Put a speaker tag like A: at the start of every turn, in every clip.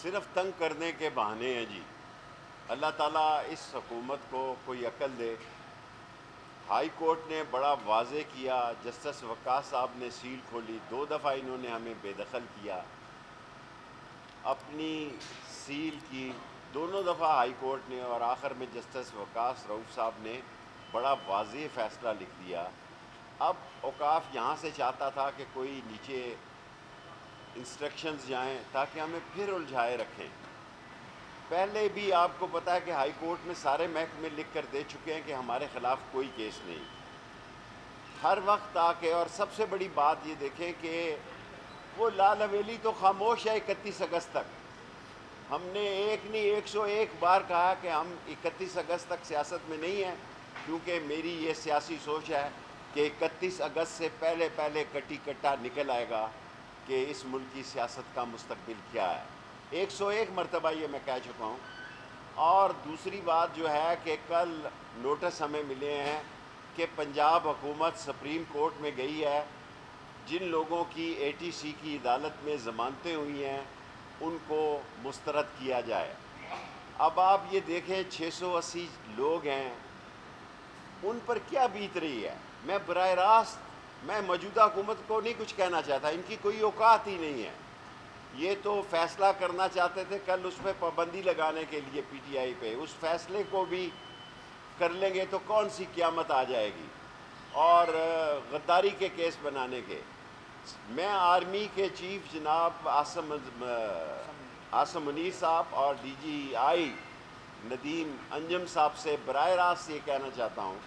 A: صرف تنگ کرنے کے بہانے ہیں جی. اللہ تعالیٰ اس حکومت کو کوئی عقل دے. ہائی کورٹ نے بڑا واضح کیا، جسٹس وقاص صاحب نے سیل کھولی، 2 دفعہ انہوں نے ہمیں بے دخل کیا، اپنی سیل کی 2 دفعہ ہائی کورٹ نے، اور آخر میں جسٹس وقاص رؤوف صاحب نے بڑا واضح فیصلہ لکھ دیا. اب اوقاف یہاں سے چاہتا تھا کہ کوئی نیچے انسٹرکشنز جائیں تاکہ ہمیں پھر الجھائے رکھیں. پہلے بھی آپ کو پتہ ہے کہ ہائی کورٹ میں سارے محکمے لکھ کر دے چکے ہیں کہ ہمارے خلاف کوئی کیس نہیں. ہر وقت آ کے، اور سب سے بڑی بات یہ دیکھیں کہ وہ لال حویلی تو خاموش ہے 31 اگست تک. ہم نے ایک نہیں 101 بار کہا کہ ہم 31 اگست تک سیاست میں نہیں ہیں، کیونکہ میری یہ سیاسی سوچ ہے کہ 31 اگست سے پہلے پہلے کٹی کٹا نکل آئے گا کہ اس ملک کی سیاست کا مستقبل کیا ہے. 101 مرتبہ یہ میں کہہ چکا ہوں. اور دوسری بات جو ہے کہ کل نوٹس ہمیں ملے ہیں کہ پنجاب حکومت سپریم کورٹ میں گئی ہے، جن لوگوں کی اے ٹی سی کی عدالت میں ضمانتیں ہوئی ہیں ان کو مسترد کیا جائے. اب آپ یہ دیکھیں 680 لوگ ہیں، ان پر کیا بیت رہی ہے. میں براہ راست موجودہ حکومت کو نہیں کچھ کہنا چاہتا، ان کی کوئی اوقات ہی نہیں ہے. یہ تو فیصلہ کرنا چاہتے تھے کل اس پہ پابندی لگانے کے لیے پی ٹی آئی پہ، اس فیصلے کو بھی کر لیں گے تو کون سی قیامت آ جائے گی. اور غداری کے کیس بنانے کے. میں آرمی کے چیف جناب عاصم منیر صاحب اور ڈی جی آئی ندیم انجم صاحب سے براہ راست یہ کہنا چاہتا ہوں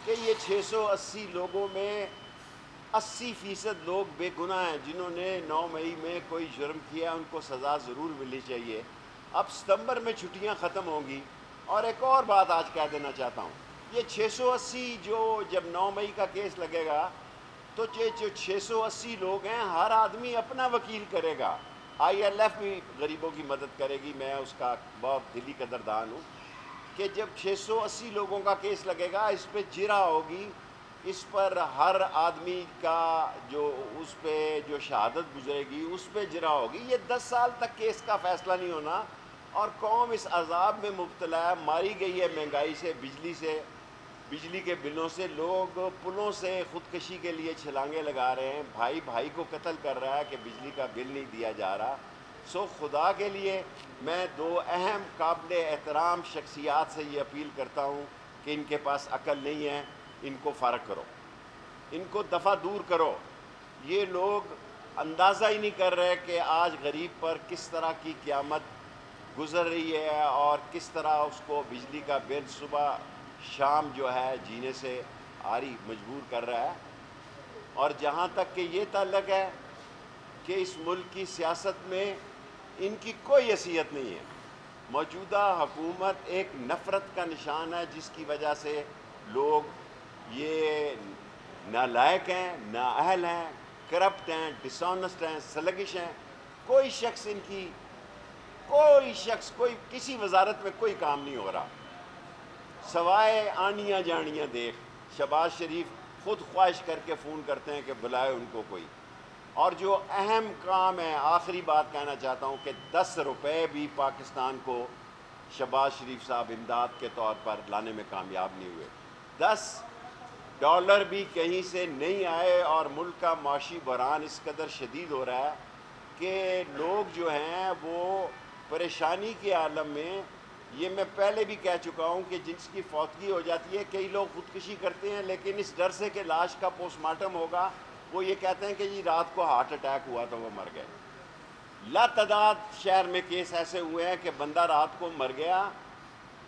A: کہ یہ 680 لوگوں میں 80% لوگ بے گناہ ہیں، جنہوں نے 9 مئی میں کوئی جرم کیا، ان کو سزا ضرور ملنی چاہیے. اب ستمبر میں چھٹیاں ختم ہوں گی. اور ایک اور بات آج کہہ دینا چاہتا ہوں، یہ 680 جب 9 مئی کا کیس لگے گا تو جو 680 لوگ ہیں ہر آدمی اپنا وکیل کرے گا. آئی ایل ایف بھی غریبوں کی مدد کرے گی، میں اس کا بہت دلی قدردان ہوں کہ جب 680 لوگوں کا کیس لگے گا اس پہ جرا ہوگی، اس پر ہر آدمی کا اس پہ جو شہادت گزرے گی اس پہ جرا ہوگی. یہ 10 سال تک کیس کا فیصلہ نہیں ہونا، اور قوم اس عذاب میں مبتلا ہے، ماری گئی ہے مہنگائی سے، بجلی کے بلوں سے. لوگ پلوں سے خودکشی کے لیے چھلانگیں لگا رہے ہیں، بھائی بھائی کو قتل کر رہا ہے کہ بجلی کا بل نہیں دیا جا رہا. خدا کے لیے میں 2 اہم قابل احترام شخصیات سے یہ اپیل کرتا ہوں کہ ان کے پاس عقل نہیں ہے، ان کو فارغ کرو، ان کو دفع دور کرو. یہ لوگ اندازہ ہی نہیں کر رہے کہ آج غریب پر کس طرح کی قیامت گزر رہی ہے، اور کس طرح اس کو بجلی کا بل صبح شام جو ہے جینے سے آری مجبور کر رہا ہے. اور جہاں تک کہ یہ تعلق ہے کہ اس ملک کی سیاست میں ان کی کوئی حیثیت نہیں ہے. موجودہ حکومت ایک نفرت کا نشان ہے، جس کی وجہ سے لوگ یہ نالائق ہیں، نااہل ہیں، کرپٹ ہیں، ڈس آنسٹ ہیں، سلگش ہیں. کوئی شخص کوئی کسی وزارت میں کوئی کام نہیں ہو رہا سوائے آنیاں جانیاں دیکھ. شہباز شریف خود خواہش کر کے فون کرتے ہیں کہ بلائے ان کو کوئی. اور جو اہم کام ہے، آخری بات کہنا چاہتا ہوں کہ 10 روپے بھی پاکستان کو شہباز شریف صاحب امداد کے طور پر لانے میں کامیاب نہیں ہوئے. $10 بھی کہیں سے نہیں آئے، اور ملک کا معاشی بحران اس قدر شدید ہو رہا ہے کہ لوگ جو ہیں وہ پریشانی کے عالم میں. یہ میں پہلے بھی کہہ چکا ہوں کہ جس کی فوتگی ہو جاتی ہے، کئی لوگ خودکشی کرتے ہیں، لیکن اس ڈر سے کہ لاش کا پوسٹ مارٹم ہوگا وہ یہ کہتے ہیں کہ جی رات کو ہارٹ اٹیک ہوا تو وہ مر گئے. لاتعداد شہر میں کیس ایسے ہوئے ہیں کہ بندہ رات کو مر گیا،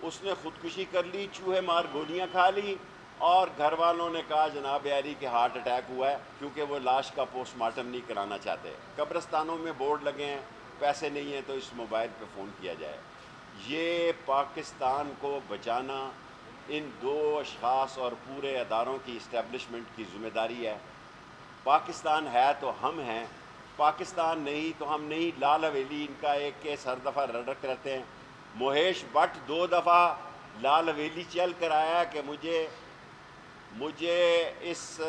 A: اس نے خودکشی کر لی، چوہے مار گولیاں کھا لی، اور گھر والوں نے کہا جناب یاری کہ ہارٹ اٹیک ہوا ہے، کیونکہ وہ لاش کا پوسٹ مارٹم نہیں کرانا چاہتے. قبرستانوں میں بورڈ لگے ہیں، پیسے نہیں ہیں تو اس موبائل پہ فون کیا جائے. یہ پاکستان کو بچانا ان 2 اشخاص اور پورے اداروں کی اسٹیبلشمنٹ کی ذمہ داری ہے. پاکستان ہے تو ہم ہیں، پاکستان نہیں تو ہم نہیں. لال حویلی ان کا ایک کیس ہر دفعہ رڑک رہتے ہیں. مہیش بٹ 2 دفعہ لال حویلی چل کر آیا کہ مجھے اس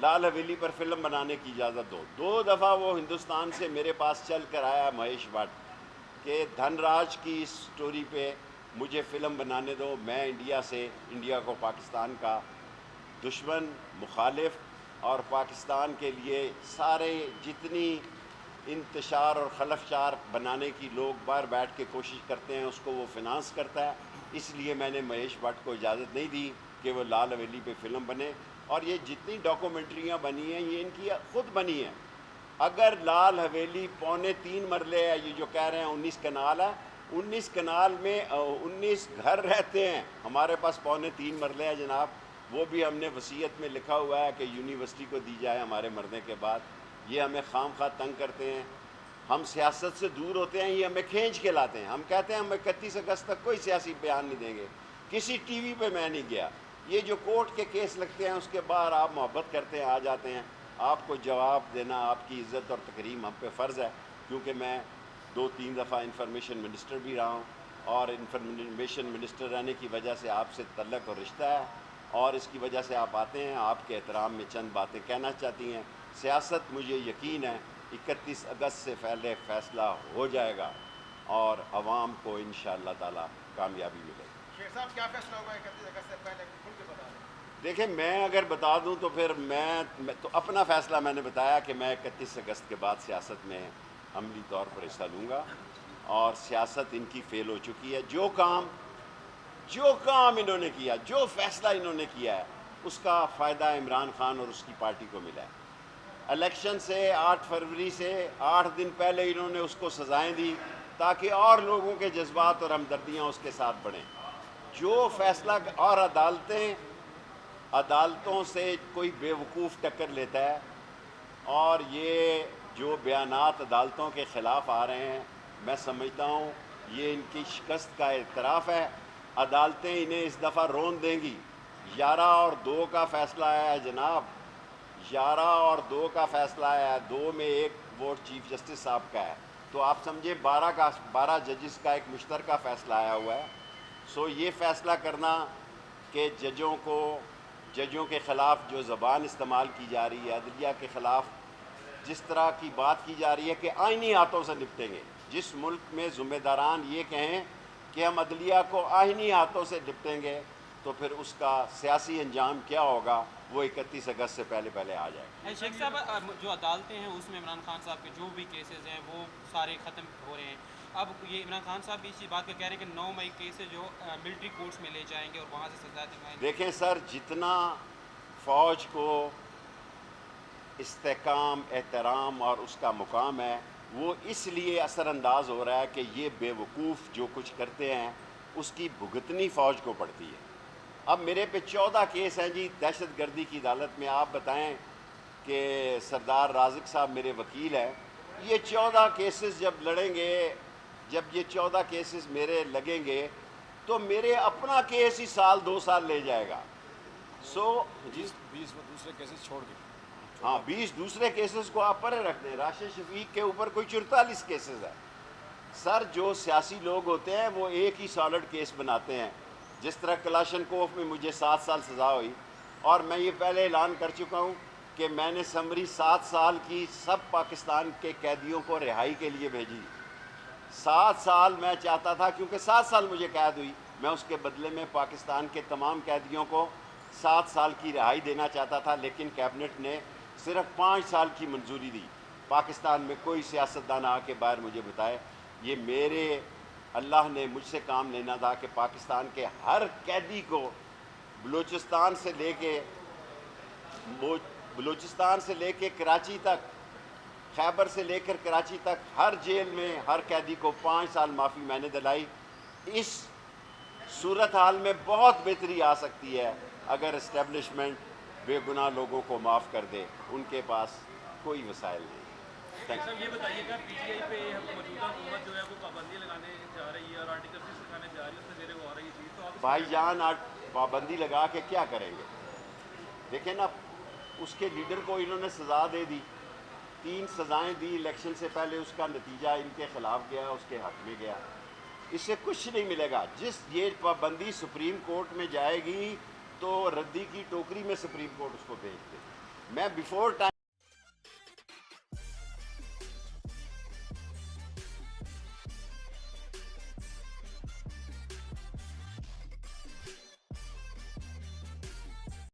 A: لال حویلی پر فلم بنانے کی اجازت دو. 2 دفعہ وہ ہندوستان سے میرے پاس چل کر آیا مہیش بھٹ کہ دھن راج کی اس سٹوری پہ مجھے فلم بنانے دو. میں انڈیا کو پاکستان کا دشمن، مخالف اور پاکستان کے لیے سارے جتنی انتشار اور خلفشار بنانے کی لوگ باہر بیٹھ کے کوشش کرتے ہیں اس کو وہ فنانس کرتا ہے. اس لیے میں نے مہیش بھٹ کو اجازت نہیں دی کہ وہ لال حویلی پہ فلم بنے. اور یہ جتنی ڈاکومنٹریاں بنی ہیں یہ ان کی خود بنی ہیں. اگر لال حویلی 3.25 مرلے ہے، یہ جو کہہ رہے ہیں 19 کنال ہے، 19 کنال میں 19 گھر رہتے ہیں. ہمارے پاس 3.25 مرلے ہے جناب، وہ بھی ہم نے وصیت میں لکھا ہوا ہے کہ یونیورسٹی کو دی جائے ہمارے مرنے کے بعد. یہ ہمیں خام خواہ تنگ کرتے ہیں، ہم سیاست سے دور ہوتے ہیں، یہ ہمیں کھینچ کے لاتے ہیں. ہم کہتے ہیں ہم 31 اگست تک کوئی سیاسی بیان نہیں دیں گے. کسی ٹی وی پہ میں نہیں گیا. یہ جو کورٹ کے کیس لگتے ہیں اس کے بعد آپ محبت کرتے ہیں، آ جاتے ہیں. آپ کو جواب دینا، آپ کی عزت اور تکریم ہم پہ فرض ہے، کیونکہ میں 2-3 دفعہ انفارمیشن منسٹر بھی رہا ہوں، اور انفارمیشن منسٹر رہنے کی وجہ سے آپ سے تعلق اور رشتہ ہے، اور اس کی وجہ سے آپ آتے ہیں. آپ کے احترام میں چند باتیں کہنا چاہتی ہیں. سیاست مجھے یقین ہے 31 اگست سے پہلے فیصلہ ہو جائے گا اور عوام کو انشاءاللہ تعالی کامیابی ملے گی.
B: شیخ صاحب کیا فیصلہ ہوگا 31 اگست سے پہلے، کھل کے بتا دیں.
A: دیکھیں میں اگر بتا دوں تو پھر میں تو اپنا فیصلہ میں نے بتایا کہ میں 31 اگست کے بعد سیاست میں عملی طور پر حصہ لوں گا، اور سیاست ان کی فیل ہو چکی ہے. جو کام انہوں نے کیا، جو فیصلہ انہوں نے کیا ہے، اس کا فائدہ عمران خان اور اس کی پارٹی کو ملا ہے. الیکشن سے 8 فروری سے 8 دن پہلے انہوں نے اس کو سزائیں دی تاکہ اور لوگوں کے جذبات اور ہمدردیاں اس کے ساتھ بڑھیں. جو فیصلہ اور عدالتوں سے کوئی بیوقوف ٹکر لیتا ہے، اور یہ جو بیانات عدالتوں کے خلاف آ رہے ہیں، میں سمجھتا ہوں یہ ان کی شکست کا اعتراف ہے. عدالتیں انہیں اس دفعہ رون دیں گی. 11-2 کا فیصلہ آیا ہے جناب، 11-2 کا فیصلہ آیا ہے. 2 میں 1 ووٹ چیف جسٹس صاحب کا ہے، تو آپ سمجھے 12 ججز کا ایک مشترکہ فیصلہ آیا ہوا ہے. سو یہ فیصلہ کرنا کہ ججوں کے خلاف جو زبان استعمال کی جا رہی ہے، عدلیہ کے خلاف جس طرح کی بات کی جا رہی ہے کہ آئینی ہاتھوں سے نپٹیں گے. جس ملک میں ذمہ داران یہ کہیں کہ ہم عدلیہ کو آئینی ہاتھوں سے نپٹیں گے، تو پھر اس کا سیاسی انجام کیا ہوگا وہ 31 اگست سے پہلے آ جائے گا.
C: شیخ صاحب جو عدالتیں ہیں اس میں عمران خان صاحب کے جو بھی کیسز ہیں وہ سارے ختم ہو رہے ہیں. اب یہ عمران خان صاحب بھی اسی بات کا کہہ رہے ہیں کہ 9 مئی کیسز جو ملٹری کورٹس میں لے جائیں گے اور وہاں سے سزا دلوائیں گے.
A: دیکھیں سر، جتنا فوج کو استحکام، احترام اور اس کا مقام ہے، وہ اس لیے اثر انداز ہو رہا ہے کہ یہ بے وقوف جو کچھ کرتے ہیں اس کی بھگتنی فوج کو پڑتی ہے. اب میرے پہ 14 کیس ہیں جی دہشت گردی کی عدالت میں. آپ بتائیں کہ سردار رازق صاحب میرے وکیل ہیں، یہ 14 کیسز جب لڑیں گے، جب یہ 14 کیسز میرے لگیں گے تو میرے اپنا کیس ہی 2 سال لے جائے گا. سو
B: 20 دوسرے کیسز چھوڑ دیں.
A: ہاں 20 دوسرے کیسز کو آپ پرے رکھ دیں. راشد شفیق کے اوپر کوئی 44 کیسز ہے. سر جو سیاسی لوگ ہوتے ہیں وہ ایک ہی سالڈ کیس بناتے ہیں. جس طرح کلاشنکوف میں مجھے 7 سال سزا ہوئی، اور میں یہ پہلے اعلان کر چکا ہوں کہ میں نے سمری 7 سال کی سب پاکستان کے قیدیوں کو رہائی کے لیے بھیجی. 7 سال میں چاہتا تھا، کیونکہ 7 سال مجھے قید ہوئی، میں اس کے بدلے میں پاکستان کے تمام قیدیوں کو 7 سال کی رہائی دینا چاہتا تھا، لیکن کیبنٹ نے صرف 5 سال کی منظوری دی. پاکستان میں کوئی سیاستدان آ کے باہر مجھے بتائے. یہ میرے اللہ نے مجھ سے کام لینا تھا کہ پاکستان کے ہر قیدی کو بلوچستان سے لے کے کراچی تک، خیبر سے لے کر کراچی تک، ہر جیل میں ہر قیدی کو 5 سال معافی میں نے دلائی. اس صورتحال میں بہت بہتری آ سکتی ہے اگر اسٹیبلشمنٹ بے گناہ لوگوں کو معاف کر دے. ان کے پاس کوئی وسائل نہیں.
D: سر یہ بتائیے گا پی ٹی آئی پہ موجودہ حکومت جو ہے وہ پابندی لگانے جا رہی ہے اور آرٹیکل 6 لگانے جا رہی ہے، اس میں زیر غور ہے یہ چیز، تو آپ
A: بھائی جان پابندی لگا کے کیا کریں گے؟ دیکھیں نا، اس کے لیڈر کو انہوں نے سزا دے دی، 3 سزائیں دی الیکشن سے پہلے. اس کا نتیجہ ان کے خلاف گیا، اس کے حق میں گیا. اس سے کچھ نہیں ملے گا. یہ پابندی سپریم کورٹ میں جائے گی تو ردی کی ٹوکری میں سپریم کورٹ اس کو بھیج دے. میں بیفور ٹائم